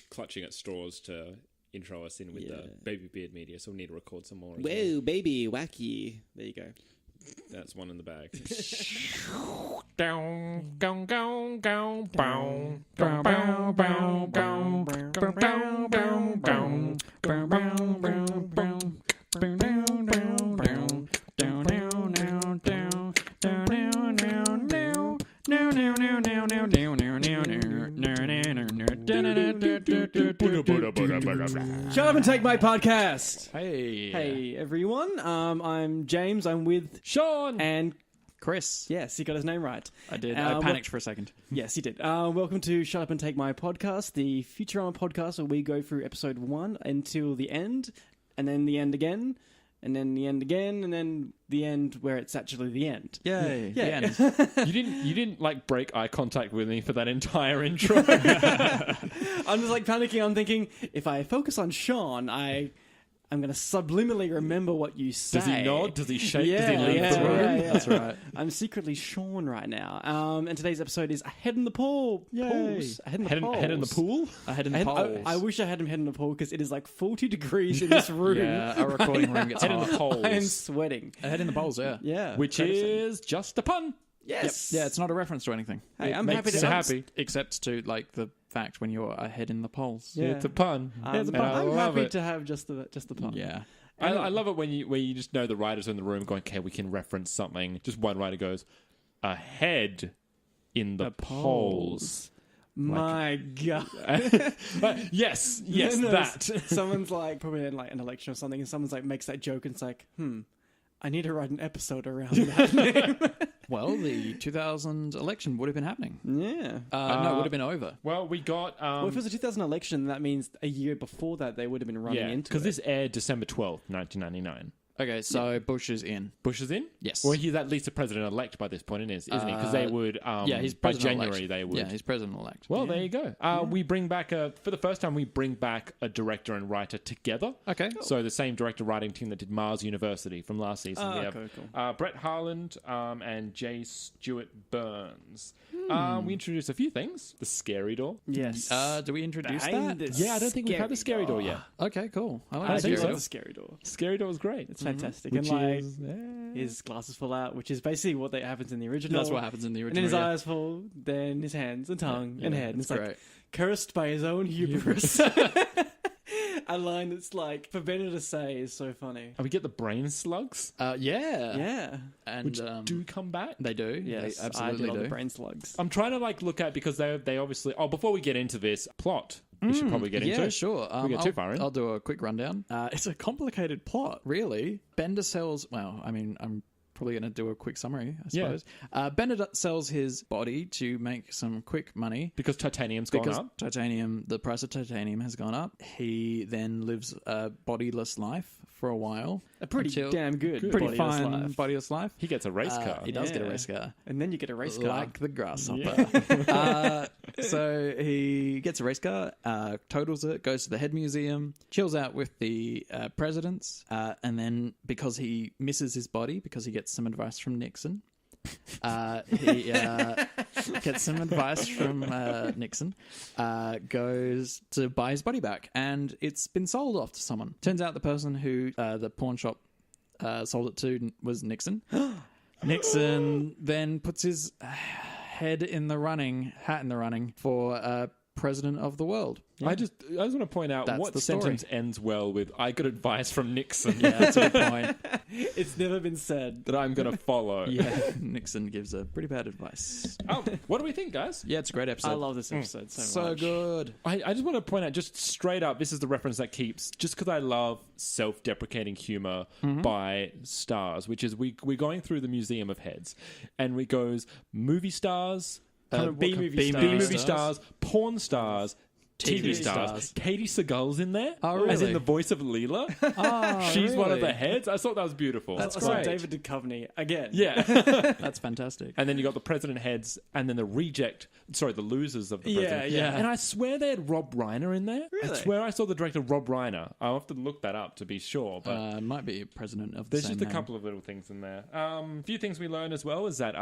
clutching at straws to intro us in with the Baby Beard media, so we need to record some more. Whoa, baby, wacky. There you go. That's one in the bag. Shut up and take my podcast. Hey Everyone. I'm James. I'm with Sean and Chris. yes, he got his name right. I did. I panicked for a second. Yes, he did. Welcome to Shut Up and Take My Podcast, the Futurama podcast where we go through episode 1 until the end, and then the end again, and then the end again, and then the end where it's actually the end. Yay! Yeah. The end. You didn't like break eye contact with me for that entire intro. I'm just like panicking. I'm thinking, if I focus on Sean, I'm going to subliminally remember what you say. Does he nod? Does he shake? Yeah, Does he lean yeah, through? yeah, yeah. That's right. I'm secretly Sean right now. And today's episode is A Head in the Pool. Yay. Pools. A Head in the Pools. Head in the pool? I had in the polls. I wish I had him head in the pool because it is like 40 degrees in this room. Yeah, our recording room gets Head in hot. the poles. I am sweating. I had in the polls. Yeah. Yeah. Which is just a pun. Yes. Yeah, it's not a reference to anything. Hey, I'm makes happy to you happy. Except to like the fact when you're ahead in the polls. Yeah. It's a pun. I'm love happy it. to have just the pun. Yeah. I love it when you just know the writers in the room going, okay, we can reference something. Just one writer goes, ahead in the polls. My God. Yes, No, that. Someone's like, probably in like an election or something, and someone's like, makes that joke, and it's like, I need to write an episode around that name. Well, the 2000 election would have been happening. Yeah. No, it would have been over. Well, we got... Well, if it was a 2000 election, that means a year before that they would have been running into it. because this aired December 12th, 1999. Okay, so Bush is in. Bush is in? Yes. Well, he's at least a president-elect by this point, isn't he? Because they would... Yeah, he's by president-elect. January, they would... Yeah, he's president-elect. Well, there you go. We bring back for the first time, we bring back a director and writer together. Okay. So the same director-writing team that did Mars University from last season. We have cool. Brett Harland and J. Stewart Burns. We introduced a few things. The scary door. Yes. Do we introduce Behind that? the Yeah, I don't think we've had the scary door yet. Okay, cool. I like I the do think like so. the scary door. Scary door was great. It's fantastic. Which and like, is... his glasses fall out, which is basically what happens in the original. That's what happens in the And original. then his yeah. eyes fall, then his hands and tongue and head. And it's That's like, great. cursed by his own hubris. A line that's like, for Benner to say is so funny. And we get the brain slugs, Yeah. Yeah. And which do come back. they do. Yes, they I absolutely did all do. the brain slugs. I'm trying to like look at because they obviously. Oh, before we get into this plot, we should probably get into Yeah, it. sure. We get too far in. I'll do a quick rundown. It's a complicated plot, really. Bender sells... Well, I mean, I'm probably going to do a quick summary, I Yeah. suppose. Bender sells his body to make some quick money. Because titanium's gone Because up. the price of titanium has gone up. He then lives a bodiless life for a while. A pretty damn good Pretty bodiless fine life. bodiless life. He gets a race car. He does get a Yeah. race car. And then you get a race car. Like the grasshopper. So he gets a race car, totals it, goes to the head museum, chills out with the presidents, and then because he misses his body, because he gets some advice from Nixon, he gets some advice from Nixon, goes to buy his body back, and it's been sold off to someone. Turns out the person who the pawn shop sold it to was Nixon. Nixon then puts his hat in the running for president of the world. I just want to point out That's what the story. sentence ends well with "I got advice from Nixon." Yeah, that's a good point. It's never been said. that I'm going to follow. Yeah, Nixon gives a pretty bad advice. What do we think, guys? Yeah, it's a great episode. I love this episode so so much. good. I just want to point out, just straight up, this is the reference that keeps, just because I love self-deprecating humor by stars, which is we're going through the Museum of Heads, and we goes movie stars, B-movie stars, porn stars, TV stars. Katie Seagal's in there. Oh, really? As in the voice of Leela. Oh, She's one of really? the heads. I thought that was beautiful. That's I saw great. David Duchovny again. Yeah. That's fantastic. And then you got the president heads, and then the losers of the president. yeah. And I swear they had Rob Reiner in there. Really? I swear I saw the director Rob Reiner. I'll have to look that up to be sure. But Might be president of the there's same just a name. couple of little things in there. A few things we learned as well is that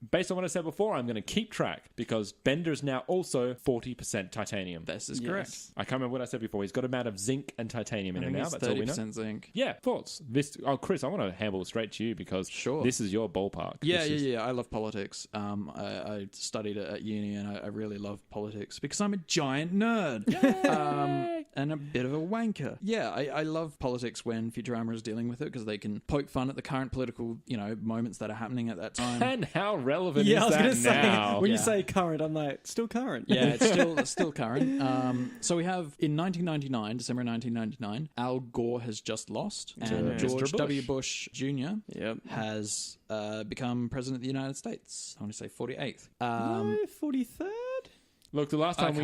based on what I said before, I'm going to keep track because Bender is now also 40% titanium. This is correct. I can't remember what I said before. He's got an amount of zinc and titanium in I him think now. it's That's all we know. 30% zinc. Yeah, thoughts. Chris, I want to handle straight to you because this is your ballpark. Yeah. I love politics. I studied it at uni and I really love politics because I'm a giant nerd. And a bit of a wanker. Yeah, I love politics when Futurama is dealing with it because they can poke fun at the current political, moments that are happening at that time. And how relevant Yeah, I is was that going to say, now? when you say current, I'm like, still current. Yeah, it's still current. So we have in 1999, December 1999, Al Gore has just lost, and George W. Bush Jr. has become president of the United States. I want to say 48th. No, 43rd? Look, the last time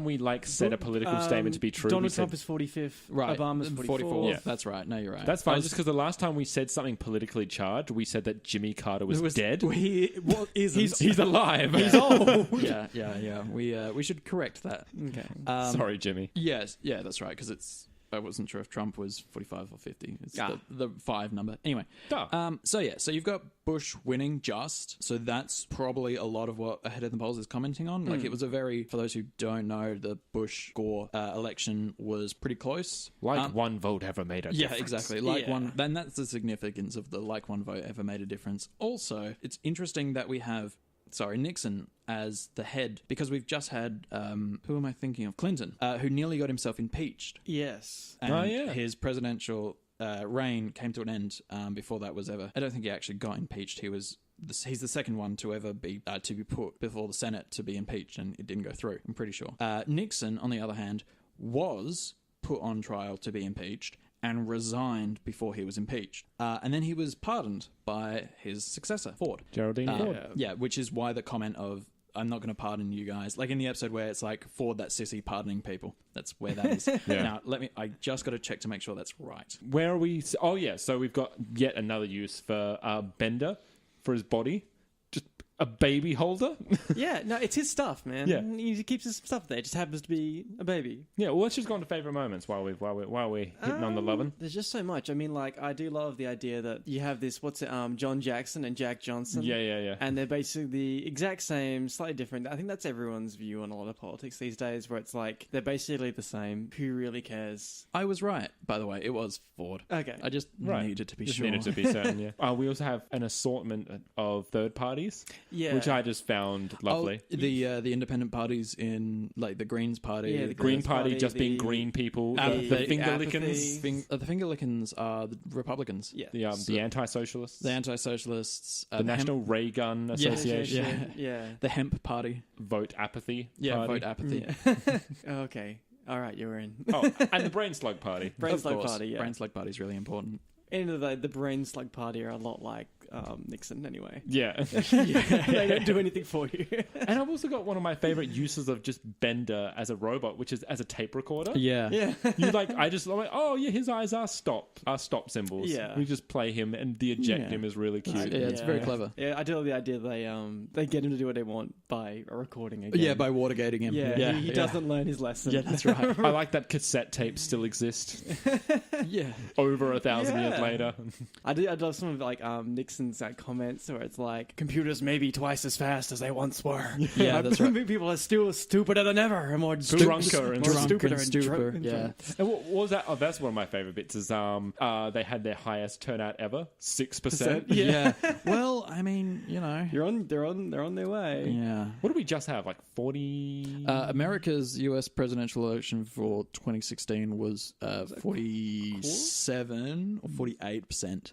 we said a political statement to be true, Donald Trump is 45th. Right. Obama's 44th. Yeah. That's right. No, you're right. That's fine. Just because the last time we said something politically charged, we said that Jimmy Carter was dead. He's alive. He's old. Yeah. We should correct that. Okay. Sorry, Jimmy. Yes. Yeah, that's right. Because I wasn't sure if Trump was 45 or 50. It's the 5 number. Anyway. So you've got Bush winning just. So that's probably a lot of what Ahead of the Polls is commenting on. Like, it was for those who don't know, the Bush-Gore election was pretty close. One vote ever made a difference. Yeah, exactly. Then that's the significance of the one vote ever made a difference. Also, it's interesting that we have Nixon as the head, because we've just had, who am I thinking of? Clinton, who nearly got himself impeached. Yes. And his presidential reign came to an end before that was ever. I don't think he actually got impeached. He's the second one to ever be put before the Senate to be impeached, and it didn't go through, I'm pretty sure. Nixon, on the other hand, was put on trial to be impeached and resigned before he was impeached. And then he was pardoned by his successor, Ford. Geraldine Ford. Yeah, which is why the comment of, I'm not going to pardon you guys. Like in the episode where it's like, Ford, that sissy, pardoning people. That's where that is. Now, I just got to check to make sure that's right. Where are we? Oh, yeah. So we've got yet another use for Bender for his body. Just a baby holder. Yeah, no, it's his stuff, man. Yeah. He keeps his stuff there. It just happens to be a baby. Yeah, well, let's just go on to favourite moments while we're hitting on the lovin'. There's just so much. I mean, like, I do love the idea that you have this, John Jackson and Jack Johnson. Yeah. And they're basically the exact same, slightly different. I think that's everyone's view on a lot of politics these days, where it's like, they're basically the same. Who really cares? I was right, by the way. It was Ford. Okay. I just needed to be sure. Needed to be certain, yeah. We also have an assortment of third parties, which I just found lovely. The independent parties in, like, the Greens Party. Yeah, the Green Party just being green people. The Fingerlickens. The Fingerlickens are the Republicans. Yeah. The anti-socialists. The anti-socialists. The National Ray Gun Association. Yeah. The Hemp Party. Vote Apathy. Yeah, party. Vote Apathy. Okay. All right, you're in. And the Brain Slug Party. Brain Slug Party, yeah. Brain Slug Party is really important. End of the Brain Slug Party are a lot like Nixon anyway. Yeah. They don't do anything for you. And I've also got one of my favorite uses of just Bender as a robot, which is as a tape recorder. Yeah. His eyes are stop symbols. Yeah. We just play him, and the eject him is really cute. Yeah, it's very clever. Yeah, I do love the idea they get him to do what they want by recording again. Yeah, by Watergating him. He doesn't learn his lesson. Yeah, that's right. I like that cassette tapes still exist. Yeah. Over 1,000 years later. I love some of Nixon's comments where it's like, computers may be twice as fast as they once were. Yeah, that's right. People are still stupider than ever, and more drunker and stupider. Yeah. And what was that? Oh, that's one of my favorite bits. Is they had their highest turnout ever, 6%. Yeah. Well, I mean, they're on their way. Yeah. What do we just have? Like 40. America's U.S. presidential election for 2016 was 47 or 48%.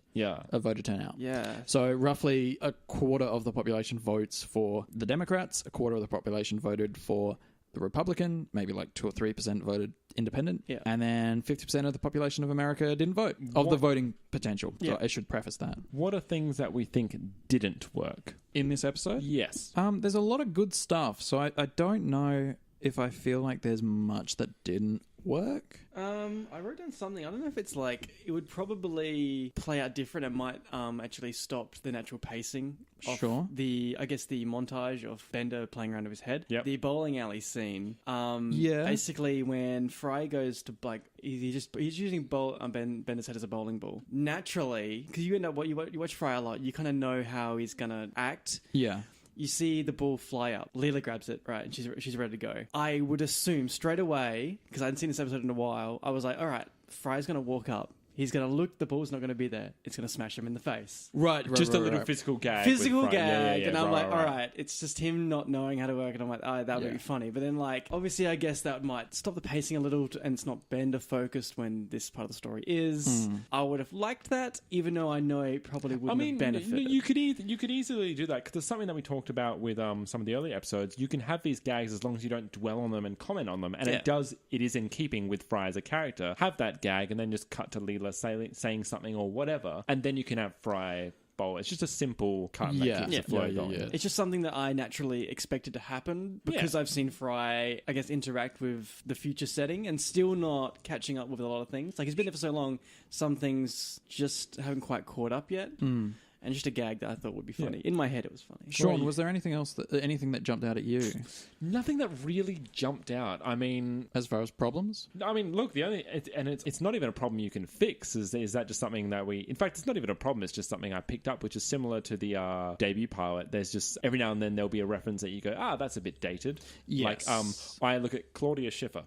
Of voter turnout. Yeah. So roughly a quarter of the population votes for the Democrats, a quarter of the population voted for the Republican, maybe like 2 or 3% voted independent, and then 50% of the population of America didn't vote, of the voting potential. So I should preface that. What are things that we think didn't work in this episode? Yes. There's a lot of good stuff, so I don't know if I feel like there's much that didn't work. I wrote down something. I don't know if it's like it would probably play out different. It might actually stop the natural pacing of Sure. the montage of Bender playing around with his head. Yep. The bowling alley scene. Yeah. Basically, when Fry goes to like he's using Bender's head as a bowling ball. Naturally, because you end up you watch Fry a lot, you kind of know how he's gonna act. Yeah. You see the ball fly up. Leela grabs it, right, and she's ready to go. I would assume straight away, because I hadn't seen this episode in a while, I was like, all right, Fry's going to walk up. He's going to look, the ball's not going to be there. It's going to smash him in the face. Right. Just a little physical gag. Physical with Fry. gag. Yeah, and I'm like, right. all right, it's just him not knowing how to work. And I'm like, oh, that would be funny. But then, like, obviously, I guess that might stop the pacing a little, and it's not Bender focused when this part of the story is. I would have liked that, even though I know it probably wouldn't have benefited. You could easily do that, because there's something that we talked about with some of the early episodes. You can have these gags as long as you don't dwell on them and comment on them, and it is in keeping with Fry as a character. Have that gag and then just cut to Leela saying something or whatever, and then you can have Fry bowl. It's just a simple cut that keeps the flow going. It's just something that I naturally expected to happen because I've seen Fry, I guess, interact with the future setting and still not catching up with a lot of things. Like, he's been there for so long, some things just haven't quite caught up yet. And just a gag that I thought would be funny. In my head, it was funny. Sean, was there anything that jumped out at you? Nothing that really jumped out. I mean, as far as problems? I mean, look, it's not even a problem you can fix. Is that just something that in fact, it's not even a problem. It's just something I picked up, which is similar to the debut pilot. There's just every now and then there'll be a reference that you go, that's a bit dated. Yes. Like, I look at Claudia Schiffer,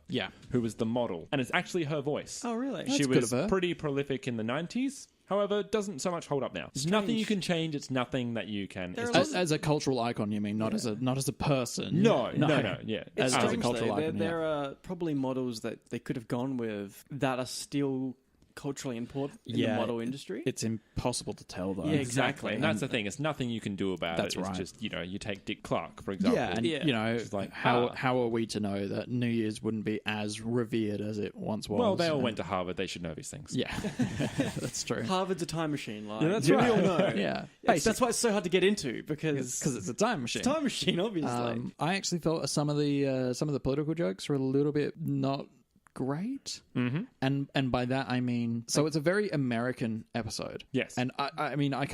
who was the model, and it's actually her voice. Oh, really? She was pretty prolific in the 90s. However, it doesn't so much hold up now. There's nothing you can change. It's nothing that you can. As a cultural icon, you mean, not as a person. No. Yeah. It's as a strange, cultural though. icon. There are probably models that they could have gone with that are still culturally important in the model industry. It's impossible to tell, though. Yeah, exactly. And that's the thing. It's nothing you can do about it. Right. It's just, you take Dick Clark, for example. Yeah, and you know, like how are we to know that New Year's wouldn't be as revered as it once was? Well, they all went to Harvard. They should know these things. Yeah, that's true. Harvard's a time machine. Like, that's we right. all know. Yeah, that's why it's so hard to get into because it's a time machine. It's a time machine, obviously. I actually felt some of the political jokes were a little bit not great, and by that I mean, so it's a very American episode. Yes, and I mean, I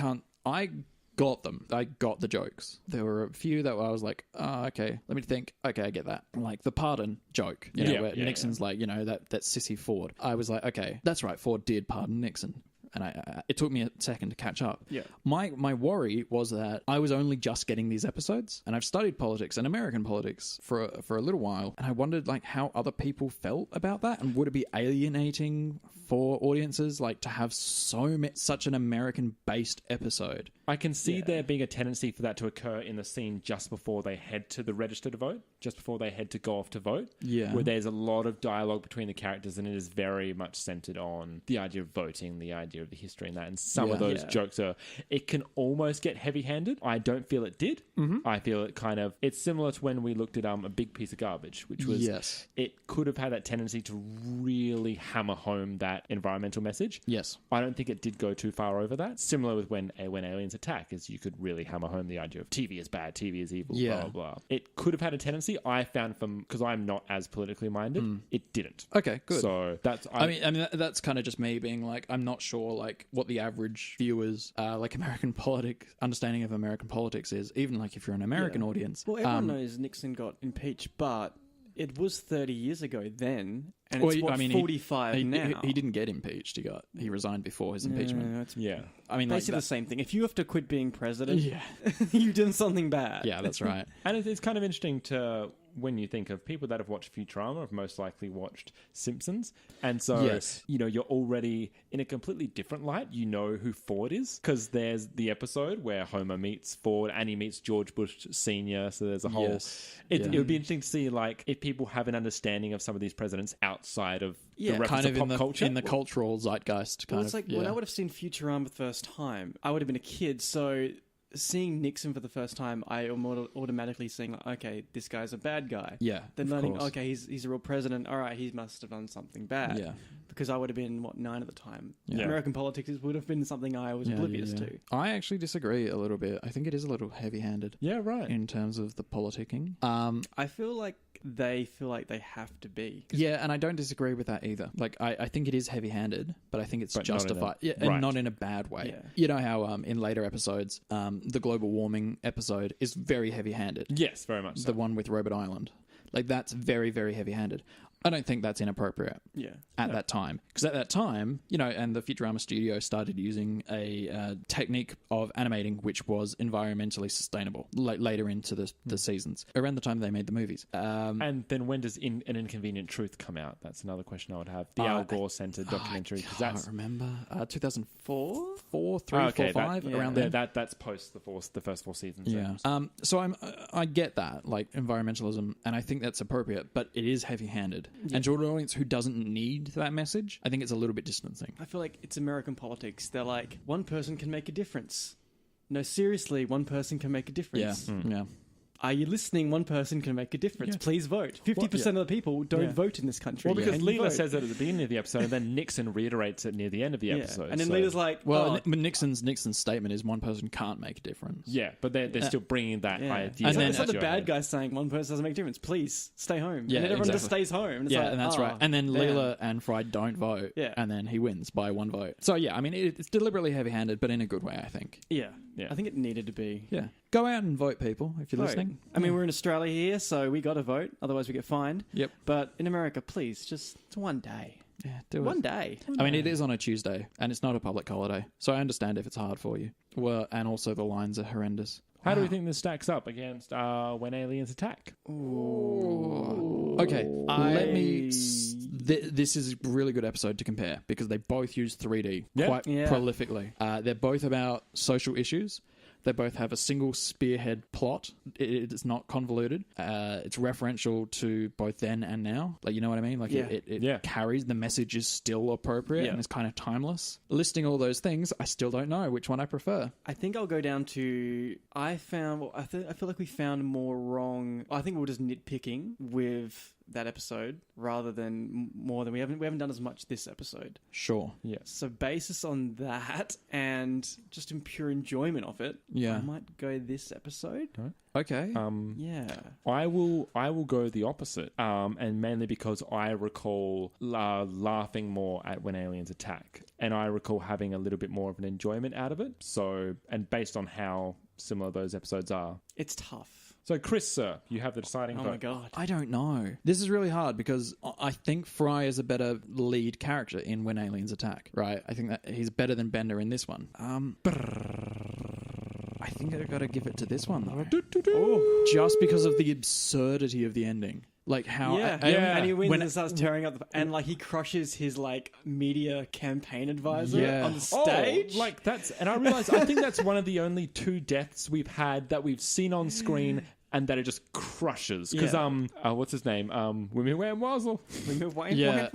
got them. I got the jokes. There were a few that I was like, okay, let me think. Okay, I get that. Like the pardon joke, where Nixon's like, that sissy Ford. I was like, okay, that's right. Ford did pardon Nixon. And it took me a second to catch up. Yeah. My worry was that I was only just getting these episodes, and I've studied politics and American politics for a little while, and I wondered like how other people felt about that, and would it be alienating for audiences like to have such an American-based episode? I can see there being a tendency for that to occur in the scene just before they head to the register to vote, just before they head to go off to vote. Yeah. Where there's a lot of dialogue between the characters, and it is very much centered on the idea of voting, the idea of the history and that. And some of those jokes it can almost get heavy-handed. I don't feel it did. I feel it it's similar to when we looked at A Big Piece of Garbage, which was, it could have had that tendency to really hammer home that environmental message. Yes. I don't think it did go too far over that. Similar with when aliens attack, is you could really hammer home the idea of TV is bad, TV is evil, blah, blah, blah. It could have had a tendency. I found because I'm not as politically minded, it didn't. Okay, good. So that's... I mean, that's kind of just me being like, I'm not sure like what the average viewers like American politics understanding of American politics is, even like if you're an American audience. Well, everyone knows Nixon got impeached, but it was 30 years ago then, and it's 45 now. He didn't get impeached. He resigned before his impeachment. I mean, basically the same thing. If you have to quit being president, you've done something bad. Yeah, that's right. And it's kind of interesting to... when you think of people that have watched Futurama, have most likely watched Simpsons. And so, you're already in a completely different light. You know who Ford is, because there's the episode where Homer meets Ford and he meets George Bush Sr. So there's a whole... It would be interesting to see, like, if people have an understanding of some of these presidents outside of the reference kind of pop culture. In the cultural zeitgeist. It's like when I would have seen Futurama the first time, I would have been a kid, so... seeing Nixon for the first time, I am automatically saying, like, okay, this guy's a bad guy. Yeah. Then learning, okay, he's a real president. All right, he must have done something bad. Yeah. Because I would have been, 9 at the time. Yeah. American politics would have been something I was oblivious to. I actually disagree a little bit. I think it is a little heavy-handed. Yeah, right. In terms of the politicking. I feel like they feel like they have to be. Yeah, and I don't disagree with that either. Like, I think it is heavy-handed, but I think it's But not in a- justified. right. And not in a bad way. Yeah. You know how in later episodes, the global warming episode is very heavy-handed. Yes, very much so. The one with Robert Island. Like, that's very, very heavy-handed. I don't think that's inappropriate Yeah. at that time. Because at that time, and the Futurama studio started using a technique of animating which was environmentally sustainable later into the seasons, around the time they made the movies. And then when does An Inconvenient Truth come out? That's another question I would have. The Al Gore-centered documentary. I can't remember. 2004? 4, 3, okay, 4, 5, around there. there. That's post the first 4 seasons. Yeah. then. So I get that, like environmentalism, and I think that's appropriate, but it is heavy-handed. And to an audience who doesn't need that message, I think it's a little bit distancing. I feel like it's American politics. They're like, one person can make a difference. No, seriously, one person can make a difference. Yeah. Are you listening? One person can make a difference. Yeah. Please vote. 50% of the people don't vote in this country. Well, because Can you Leela vote? says it at the beginning of the episode, and then Nixon reiterates it near the end of the episode. And then so- Leela's like, Well, oh, Nixon's statement is one person can't make a difference. Yeah, but they're still bringing that yeah. idea. And then, then- it's like the into your bad head. guy saying one person doesn't make a difference. Please stay home. Yeah, and then everyone just exactly. stays home. And it's Yeah, like, and that's right. And then damn. Leela and Fry don't vote. Yeah. And then he wins by 1 vote. So, yeah, I mean, it's deliberately heavy-handed, but in a good way, I think. Yeah. Yeah. I think it needed to be. Yeah. Go out and vote, people, if you're Vote. listening. I mean, we're in Australia here, so we got to vote. Otherwise, we get fined. Yep. But in America, please, just it's one day. Yeah, do it. One day. I mean, it is on a Tuesday, and it's not a public holiday, so I understand if it's hard for you. Well, and also the lines are horrendous. How do we think this stacks up against When Aliens Attack? Okay, let me. This is a really good episode to compare because they both use 3D quite prolifically. They're both about social issues. They both have a single spearhead plot. It's not convoluted. It's referential to both then and now. Like, you know what I mean? Like, it carries, the message is still appropriate and it's kind of timeless. Listing all those things, I still don't know which one I prefer. I think I'll go down to I feel like we found more wrong. I think we were just nitpicking with that episode rather than more than we haven't done as much this episode. Sure. Yes. So basis on that and just in pure enjoyment of it, Yeah. I might go this episode. Okay. Yeah. I will go the opposite, and mainly because I recall laughing more at When Aliens Attack, and I recall having a little bit more of an enjoyment out of it. So, and based on how similar those episodes are. It's tough. So, Chris, sir, you have the deciding Oh vote. my god. I don't know. This is really hard because I think Fry is a better lead character in When Aliens Attack, right? I think that he's better than Bender in this one. I think I've got to give it to this one, though. Just because of the absurdity of the ending. Like how... and he wins when and starts tearing up and like he crushes his like media campaign advisor Yeah. on the stage. Oh, like that's, and I realize I think that's one of the only 2 deaths we've had that we've seen on screen and that it just crushes. Because what's his name? Women wear muzzle. Yeah,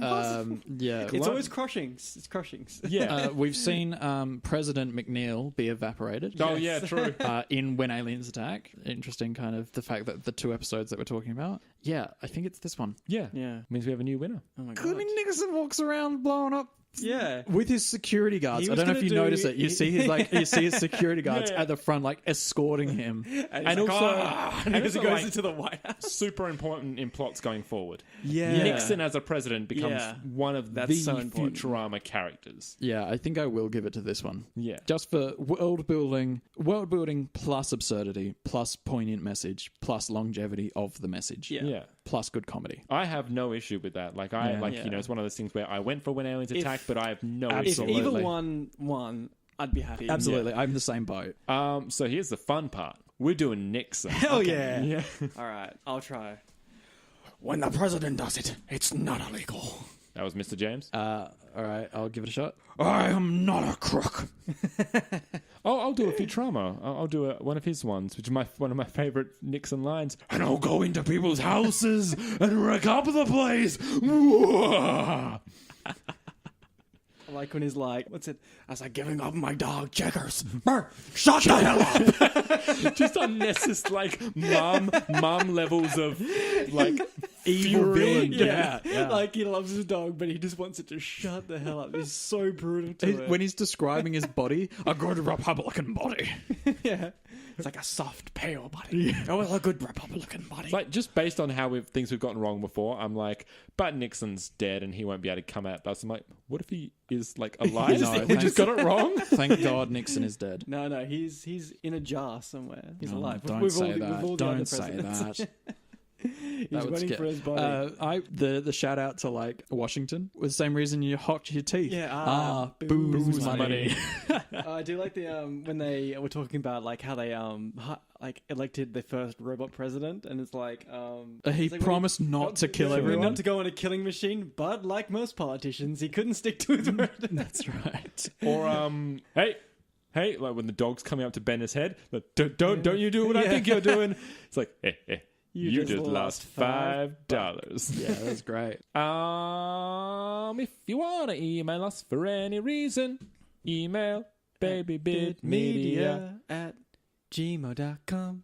It's always crushings. It's crushings. Yeah. we've seen President McNeil be evaporated. Oh yeah, true. In When Aliens Attack. Interesting kind of the fact that the 2 episodes that we're talking about. Yeah, I think it's this one. Yeah. Yeah. Means we have a new winner. Oh my god. Nixon walks around blowing up Yeah. with his security guards. He I was don't know if gonna you do- notice it. You see his security guards Yeah. at the front, like escorting him. And also, and and he also, goes like, into the White House. super important in plots going forward. Yeah. Nixon as a president becomes Yeah. one of That's the so important. Futurama characters. Yeah, I think I will give it to this one. Yeah. Just for world building plus absurdity, plus poignant message, plus longevity of the message. Yeah. Plus good comedy. I have no issue with that. Like it's one of those things where I went for When Aliens Attack, but I have no If issue. Absolutely. either one won, I'd be happy. Absolutely. I'm the same boat. So here's the fun part. We're doing Nixon. Hell yeah. Yeah. All right, I'll try. When the president does it, it's not illegal. That was Mr. James. All right, I'll give it a shot. I am not a crook. I'll do a Futurama. I'll do one of his ones, which is one of my favorite Nixon lines. And I'll go into people's houses and wreck up the place. I like when he's like, what's it? As I'm giving up my dog Checkers. Brr, shut the hell up. Just unnecessary, like mom levels of like Evil fury. villain. Yeah. Yeah. Like he loves his dog, but he just wants it to shut the hell up. He's so brutal to it. When he's describing his body, A good Republican body. yeah. It's like a soft, pale body. Oh, well, a good Republican body. It's like, just based on how things we've gotten wrong before, I'm like, but Nixon's dead and he won't be able to come at us. I'm like, what if he is like alive? No, We just got it wrong. Thank God Nixon is dead. No, he's in a jar somewhere. He's No, alive. Don't With say all the that. other Don't say presidents. that. He's That would waiting scare- for his body. The shout out to like Washington was the same reason you hocked your teeth. Yeah, booze money. money. I do like the when they were talking about like how they like elected the first robot president, and it's like He it's like, promised not to kill everyone. not to go on a killing machine, but like most politicians, he couldn't stick to his word. That's right. Or hey, like when the dog's coming up to bend his head, like, don't you do what I think you're doing. It's like, hey. You just lost $5. Yeah, that's great. If you want to email us for any reason, email babybeardmedia. @gmail.com.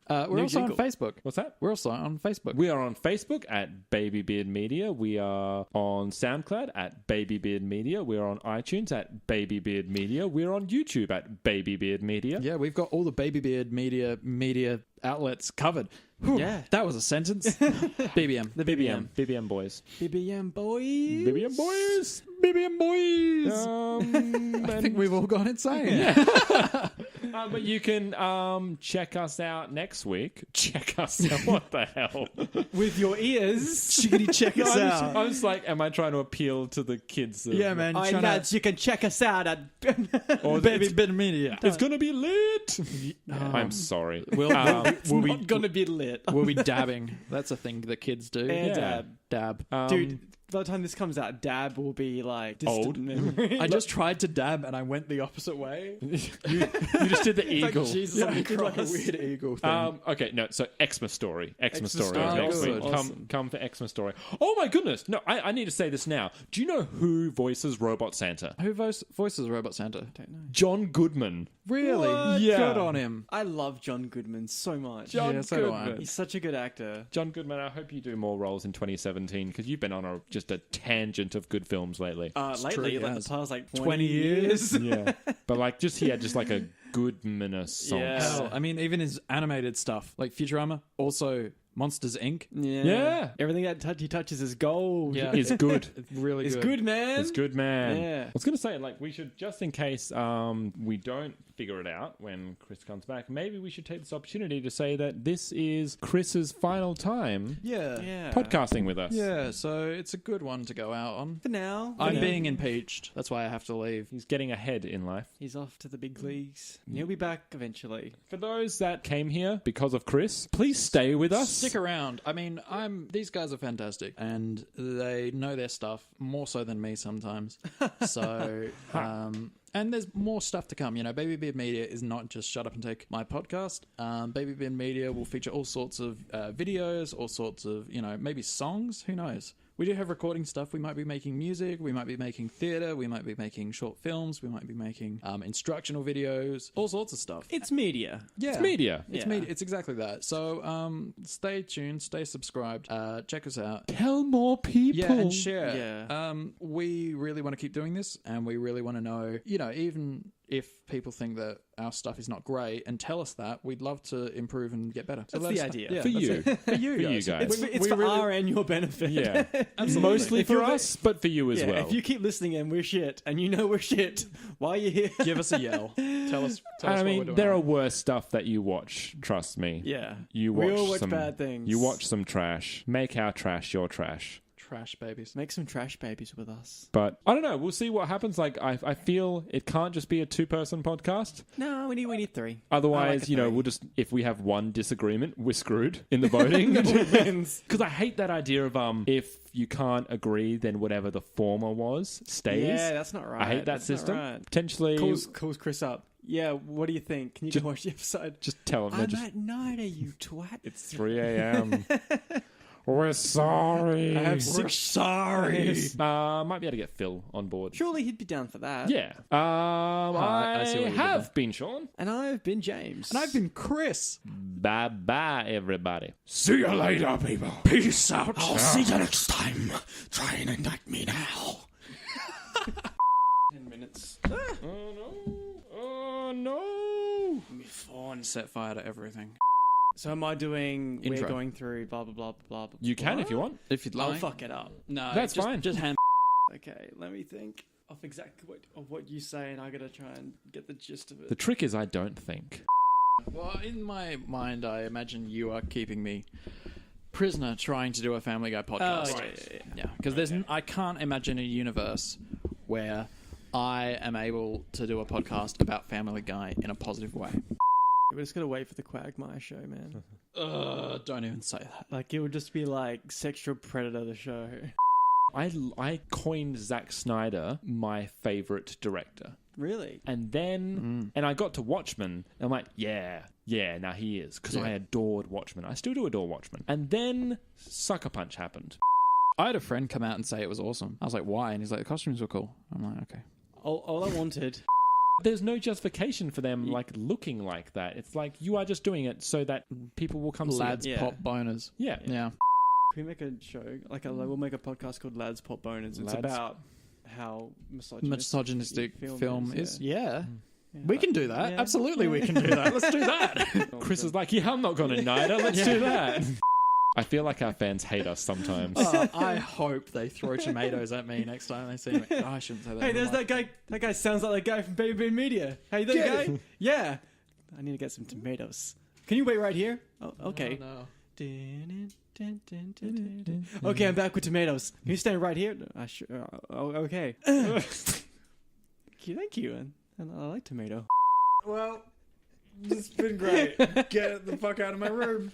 We're also on Facebook. What's that? We're also on Facebook. We are on Facebook at Baby Beard Media. We are on SoundCloud at Baby Beard Media. We are on iTunes at Baby Beard Media. We're on YouTube at Baby Beard Media. Yeah, we've got all the Baby Beard media outlets covered. Whew, Yeah. that was a sentence. BBM. The BBM. BBM boys. BBM boys. BBM boys. BBM boys. I think we've all gone insane. But you can check us out next week. Check us out. What the hell? With your ears. Chickity check us out. I was like, am I trying to appeal to the kids? Yeah, man. Hi, lads, you can check us out at Or Baby Beard Media. It's going to be lit. I'm sorry. We'll be not gonna be lit. we'll be dabbing. That's a thing that kids do. Yeah. Dab. Dude, by the time this comes out, dab will be like distant Old. memory. I just tried to dab and I went the opposite way. You just did the Like eagle. Jesus on I the did like a cross. weird eagle thing. Okay, no. So Xmas story. Xmas story story. is next Good. week. Awesome. Come for Xmas story. Oh my goodness! No, I need to say this now. Do you know who voices Robot Santa? Who voices Robot Santa? Don't know. John Goodman. Really? What? Yeah. Good on him. I love John Goodman so much. Yeah, so do I. He's such a good actor. John Goodman. I hope you do more roles in 2017 because you've been on just a tangent of good films lately. Lately, true, he like has. the past like 20 years. Yeah, but like he had just like a Goodman song. Yeah. Hell, I mean, even his animated stuff, like Futurama, also Monsters Inc. Yeah. Everything that he touches is gold. Yeah. It's good. It's really It's good. good, man. It's good, man. Yeah. I was going to say, like, we should, just in case we don't figure it out when Chris comes back, maybe we should take this opportunity to say that this is Chris's final time Yeah. Yeah. podcasting with us. Yeah, so it's a good one to go out on. For now. I'm being impeached. That's why I have to leave. He's getting ahead in life. He's off to the big leagues. He'll be back eventually. For those that came here because of Chris, please stay with us. Stick around. I mean, these guys are fantastic, and they know their stuff more so than me sometimes. So, and there's more stuff to come. You know, Baby Beard Media is not just shut up and take my podcast. Baby Beard Media will feature all sorts of videos, all sorts of, you know, maybe songs. Who knows? We do have recording stuff. We might be making music. We might be making theatre. We might be making short films. We might be making instructional videos. All sorts of stuff. It's media. Yeah. It's media. It's Yeah. media. It's exactly that. So stay tuned. Stay subscribed. Check us out. Tell more people. Yeah, and share. Yeah. We really want to keep doing this, and we really want to know, you know, even if people think that our stuff is not great and tell us that, we'd love to improve and get better. So That's let the us know. idea. Yeah, For that's you. it. For you For you guys. guys. It's for our and your benefit. Yeah. Absolutely. Mostly If for you're- us, but for you as Yeah, well. if you keep listening and we're shit, and you know we're shit, why are you here? Give us a yell. Tell us I what we're mean, doing. there are wrong. worse stuff that you watch. Trust me. Yeah. You watch we all watch some bad things. You watch some trash. Make our trash your trash. Trash babies. Make some trash babies with us. But I don't know. We'll see what happens. Like I feel it can't just be a 2-person podcast. No, we need three. Otherwise, I like a you know, three. we'll just if we have one disagreement, we're screwed in the voting. Because I hate that idea of if you can't agree, then whatever the former was stays. Yeah, that's not right. I hate that That's not system. right. Potentially, Calls Chris up. Yeah, what do you think? Can you Just- go watch the episode? just tell them. I'm Just, at 9, you twat. it's 3 a.m. We're sorry. I have 6 sorry. Might be able to get Phil on board. Surely he'd be down for that. Yeah. I see what you did have there. been Sean. And I've been James. And I've been Chris. Bye bye, everybody. See you later, people. Peace out. I'll see you next time. Try and indict me now. 10 minutes. Oh no. Oh no. Before set fire to everything. So am I doing? Intro. We're going through blah blah blah blah blah. You can if you want. If you'd I'll like. fuck it up. No, That's just, fine. Just hand. Okay, let me think of exactly what you say, and I gotta try and get the gist of it. The trick is, I don't think. Well, in my mind, I imagine you are keeping me prisoner trying to do a Family Guy podcast. Oh, Yeah, because I can't imagine a universe where I am able to do a podcast about Family Guy in a positive way. We're just gonna wait for the Quagmire show, man. Don't even say that. Like it would just be like Sexual Predator, the show. I coined Zack Snyder my favorite director. Really? And then, and I got to Watchmen, and I'm like, yeah, now he is. Because I adored Watchmen. I still do adore Watchmen. And then Sucker Punch happened. I had a friend come out and say it was awesome. I was like, why? And he's like, the costumes were cool. I'm like, okay. All I wanted. There's no justification for them like looking like that. It's like you are just doing it so that people will come Lads see it. Yeah. pop boners. Yeah. Yeah. Can we make a show? We'll make a podcast called Lads Pop Boners. It's Lads- about how Misogynistic film is. Yeah. Yeah. We can do that. Yeah. Absolutely, we can do that. Let's do that. Chris is like, yeah, I'm not going to NIDA. Let's do that. I feel like our fans hate us sometimes. I hope they throw tomatoes at me next time they see me. Oh, I shouldn't say that. Hey, there's that guy. That guy sounds like that guy from Baby Beard Media. Hey, that guy? Yeah. I need to get some tomatoes. Can you wait right here? Oh, okay. No. Okay, I'm back with tomatoes. Can you stand right here? Okay. Thank you. And I like tomato. Well, it's been great. Get the fuck out of my room.